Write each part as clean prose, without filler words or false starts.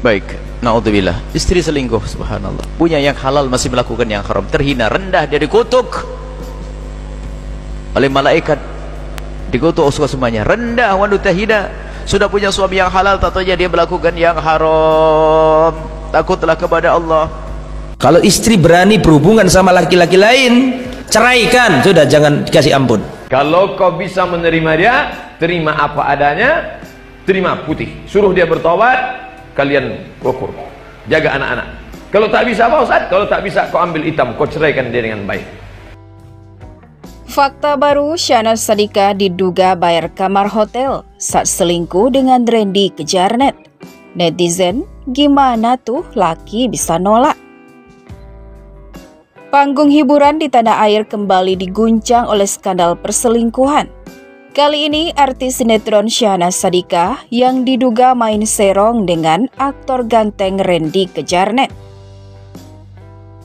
Baik, naudzubillah. Istri selingkuh, subhanallah. Punya yang halal masih melakukan yang haram. Terhina, rendah, dia dikutuk oleh malaikat. Dikutuk semuanya. Rendah, wanita hina. Sudah punya suami yang halal, tatanya dia melakukan yang haram. Takutlah kepada Allah. Kalau istri berani berhubungan sama laki-laki lain, ceraikan, sudah, jangan dikasih ampun. Kalau kau bisa menerima dia, terima apa adanya, terima putih. Suruh dia bertobat, kalian ukur. Jaga anak-anak. Kalau tak bisa apa Ustaz? Kalau tak bisa kau ambil hitam, kau ceraikan dia dengan baik. Fakta baru, Syahnaz Sadiqah diduga bayar kamar hotel saat selingkuh dengan Randy Kejarnet. Netizen, gimana tuh laki bisa nolak? Panggung hiburan di tanah air kembali diguncang oleh skandal perselingkuhan. Kali ini artis sinetron Syahnaz Sadiqah yang diduga main serong dengan aktor ganteng Randy Kejarnet.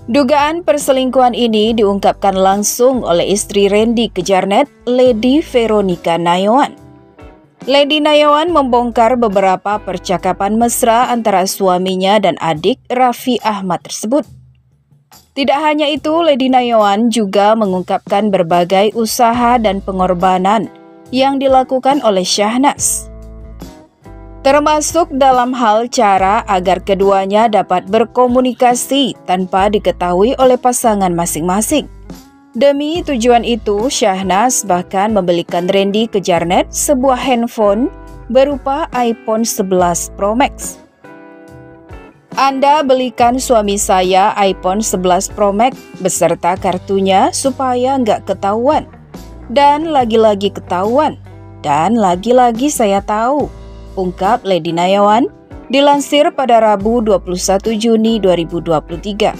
Dugaan perselingkuhan ini diungkapkan langsung oleh istri Randy Kejarnet, Lady Veronica Nayawan. Lady Nayawan membongkar beberapa percakapan mesra antara suaminya dan adik Raffi Ahmad tersebut. Tidak hanya itu, Lady Nayawan juga mengungkapkan berbagai usaha dan pengorbanan yang dilakukan oleh Syahnaz, termasuk dalam hal cara agar keduanya dapat berkomunikasi tanpa diketahui oleh pasangan masing-masing. Demi tujuan itu, Syahnaz bahkan membelikan Randy Kejarnet sebuah handphone berupa iPhone 11 Pro Max. Anda belikan suami saya iPhone 11 Pro Max beserta kartunya supaya nggak ketahuan. Dan lagi-lagi ketahuan. Dan lagi-lagi saya tahu, ungkap Lady Nayawan, dilansir pada Rabu 21 Juni 2023.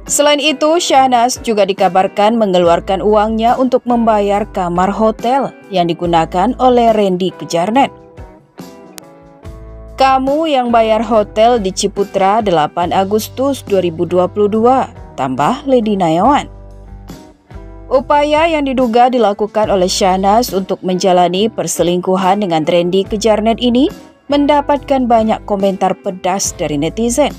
Selain itu, Syahnaz juga dikabarkan mengeluarkan uangnya untuk membayar kamar hotel yang digunakan oleh Randy Kejarnet. Kamu yang bayar hotel di Ciputra 8 Agustus 2022, tambah Lady Nayawan. Upaya yang diduga dilakukan oleh Syahnaz untuk menjalani perselingkuhan dengan Randy Kejarnet ini mendapatkan banyak komentar pedas dari netizen.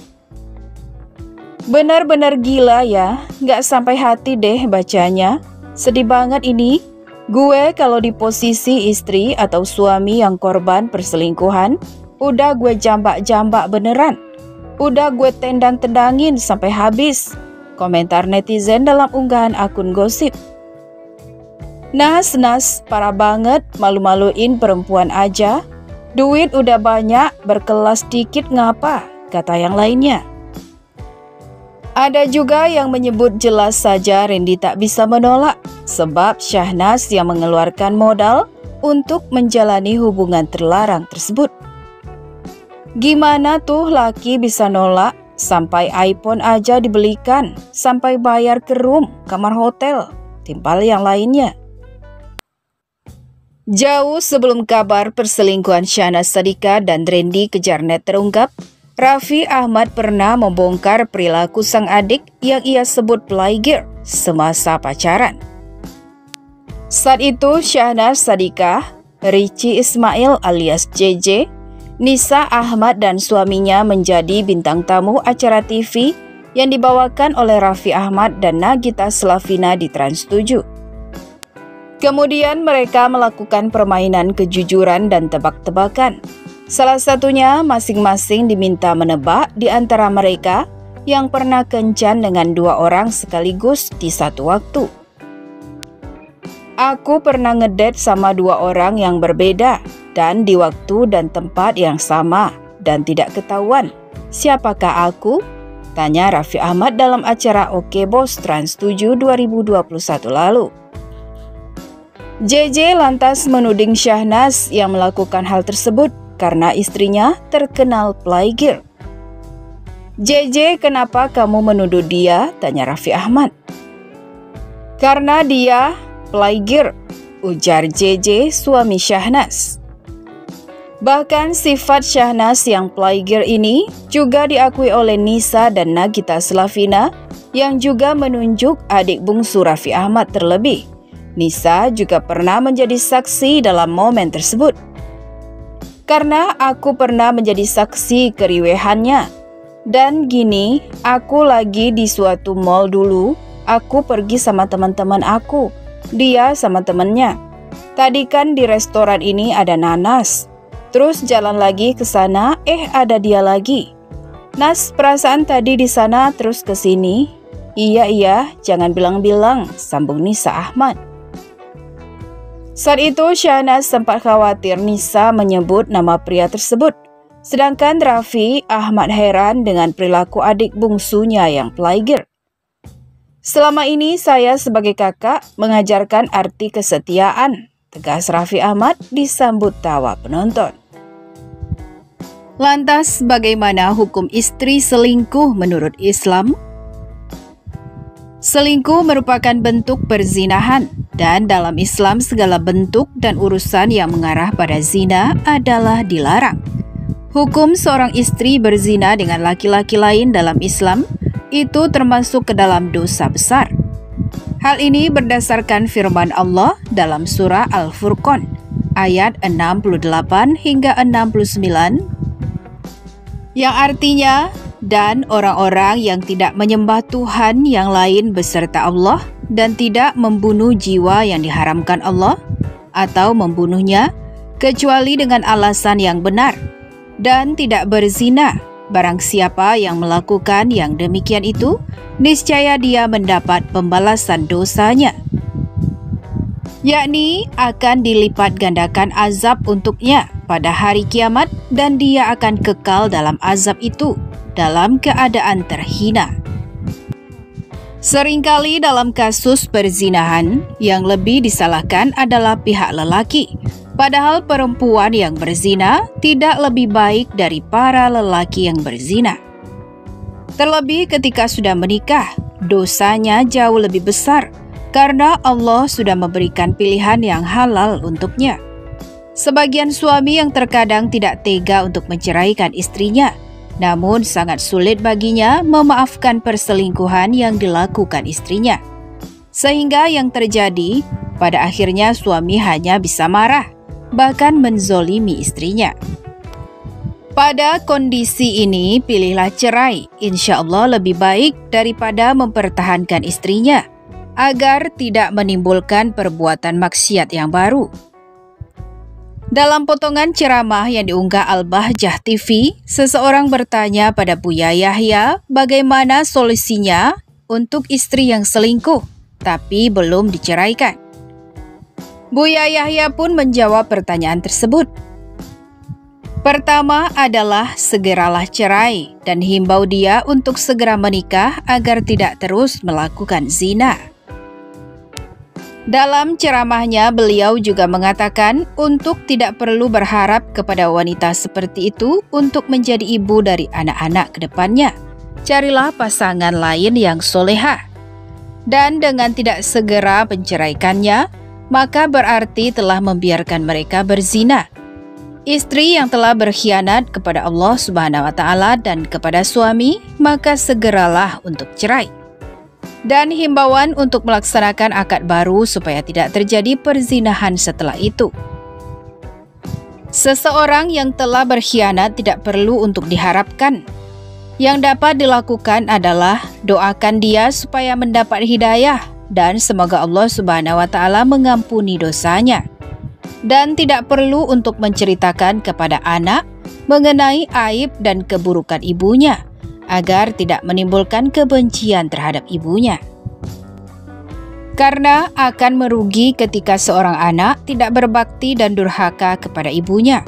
Benar-benar gila ya, nggak sampai hati deh bacanya. Sedih banget ini. Gue kalau di posisi istri atau suami yang korban perselingkuhan, udah gue jambak-jambak beneran. Udah gue tendang-tendangin sampai habis. Komentar netizen dalam unggahan akun gosip. Nas, parah banget, malu-maluin perempuan aja. Duit udah banyak, berkelas dikit ngapa, kata yang lainnya. Ada juga yang menyebut jelas saja Randy tak bisa menolak, sebab Syahnaz yang mengeluarkan modal untuk menjalani hubungan terlarang tersebut. Gimana tuh laki bisa nolak? Sampai iPhone aja dibelikan, sampai bayar ke room, kamar hotel, timpal yang lainnya. Jauh sebelum kabar perselingkuhan Syahnaz Sadiqah dan Randy Kejarnet terungkap, Raffi Ahmad pernah membongkar perilaku sang adik yang ia sebut playgir semasa pacaran. Saat itu Syahnaz Sadiqah, Richie Ismail alias JJ, Nisa Ahmad dan suaminya menjadi bintang tamu acara TV yang dibawakan oleh Raffi Ahmad dan Nagita Slavina di Trans 7. Kemudian mereka melakukan permainan kejujuran dan tebak-tebakan. Salah satunya masing-masing diminta menebak di antara mereka yang pernah kencan dengan dua orang sekaligus di satu waktu. Aku pernah ngedate sama dua orang yang berbeda dan di waktu dan tempat yang sama dan tidak ketahuan. Siapakah aku? Tanya Raffi Ahmad dalam acara Oke Bos Trans 7 2021 lalu. JJ lantas menuding Syahnaz yang melakukan hal tersebut karena istrinya terkenal playgir. JJ, kenapa kamu menuduh dia? Tanya Raffi Ahmad. Karena dia playgir, ujar JJ suami Syahnaz. Bahkan sifat Syahnaz yang playgir ini juga diakui oleh Nisa dan Nagita Slavina yang juga menunjuk adik bungsu Raffi Ahmad terlebih. Nisa juga pernah menjadi saksi dalam momen tersebut. karena aku pernah menjadi saksi keriwehannya. Dan gini, aku lagi di suatu mall dulu, aku pergi sama teman-teman aku, dia sama temennya. Tadi kan di restoran ini ada Nanas, terus jalan lagi ke sana, ada dia lagi. Nas, perasaan tadi di sana terus ke sini. Iya, jangan bilang-bilang, sambung Nisa Ahmad. Saat itu Syahnas sempat khawatir Nisa menyebut nama pria tersebut. Sedangkan Raffi Ahmad heran dengan perilaku adik bungsunya yang pelaigir. Selama ini saya sebagai kakak mengajarkan arti kesetiaan, tegas Raffi Ahmad disambut tawa penonton. Lantas bagaimana hukum istri selingkuh menurut Islam? Selingkuh merupakan bentuk perzinahan, dan dalam Islam segala bentuk dan urusan yang mengarah pada zina adalah dilarang. Hukum seorang istri berzina dengan laki-laki lain dalam Islam itu termasuk ke dalam dosa besar. Hal ini berdasarkan firman Allah dalam surah Al-Furqan ayat 68 hingga 69 yang artinya, dan orang-orang yang tidak menyembah Tuhan yang lain beserta Allah dan tidak membunuh jiwa yang diharamkan Allah atau membunuhnya kecuali dengan alasan yang benar, dan tidak berzina. Barang siapa yang melakukan yang demikian itu, niscaya dia mendapat pembalasan dosanya, yakni akan dilipat gandakan azab untuknya pada hari kiamat, dan dia akan kekal dalam azab itu dalam keadaan terhina. Seringkali dalam kasus perzinahan, yang lebih disalahkan adalah pihak lelaki. Padahal perempuan yang berzina tidak lebih baik dari para lelaki yang berzina. Terlebih ketika sudah menikah, dosanya jauh lebih besar karena Allah sudah memberikan pilihan yang halal untuknya. Sebagian suami yang terkadang tidak tega untuk menceraikan istrinya, namun sangat sulit baginya memaafkan perselingkuhan yang dilakukan istrinya. Sehingga yang terjadi, pada akhirnya suami hanya bisa marah, bahkan menzolimi istrinya. Pada kondisi ini, pilihlah cerai, insya Allah lebih baik daripada mempertahankan istrinya, agar tidak menimbulkan perbuatan maksiat yang baru. Dalam potongan ceramah yang diunggah Al-Bahjah TV, seseorang bertanya pada Buya Yahya bagaimana solusinya untuk istri yang selingkuh, tapi belum diceraikan. Buya Yahya pun menjawab pertanyaan tersebut. Pertama adalah segeralah cerai dan himbau dia untuk segera menikah agar tidak terus melakukan zina. Dalam ceramahnya beliau juga mengatakan untuk tidak perlu berharap kepada wanita seperti itu untuk menjadi ibu dari anak-anak ke depannya. Carilah pasangan lain yang solehah. Dan dengan tidak segera menceraikannya, maka berarti telah membiarkan mereka berzina. Istri yang telah berkhianat kepada Allah Subhanahu wa Ta'ala dan kepada suami, maka segeralah untuk cerai. Dan himbauan untuk melaksanakan akad baru supaya tidak terjadi perzinahan setelah itu. Seseorang yang telah berkhianat tidak perlu untuk diharapkan. Yang dapat dilakukan adalah doakan dia supaya mendapat hidayah dan semoga Allah Subhanahu wa Ta'ala mengampuni dosanya. Dan tidak perlu untuk menceritakan kepada anak mengenai aib dan keburukan ibunya, agar tidak menimbulkan kebencian terhadap ibunya. Karena akan merugi ketika seorang anak tidak berbakti dan durhaka kepada ibunya.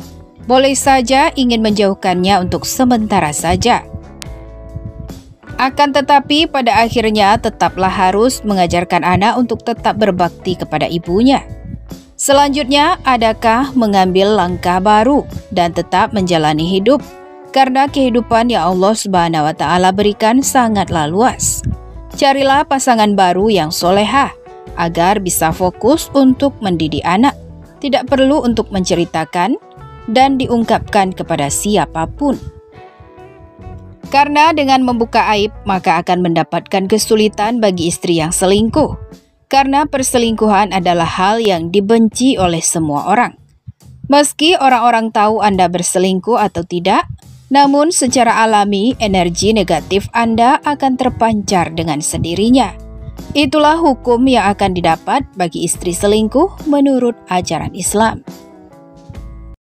Boleh saja ingin menjauhkannya untuk sementara saja. Akan tetapi pada akhirnya tetaplah harus mengajarkan anak untuk tetap berbakti kepada ibunya. Selanjutnya, adakah mengambil langkah baru dan tetap menjalani hidup? Karena kehidupan yang Allah Subhanahu wa Ta'ala berikan sangatlah luas. Carilah pasangan baru yang solehah, agar bisa fokus untuk mendidik anak. Tidak perlu untuk menceritakan dan diungkapkan kepada siapapun. Karena dengan membuka aib, maka akan mendapatkan kesulitan bagi istri yang selingkuh. Karena perselingkuhan adalah hal yang dibenci oleh semua orang. Meski orang-orang tahu Anda berselingkuh atau tidak, namun secara alami energi negatif Anda akan terpancar dengan sendirinya. Itulah hukum yang akan didapat bagi istri selingkuh menurut ajaran Islam.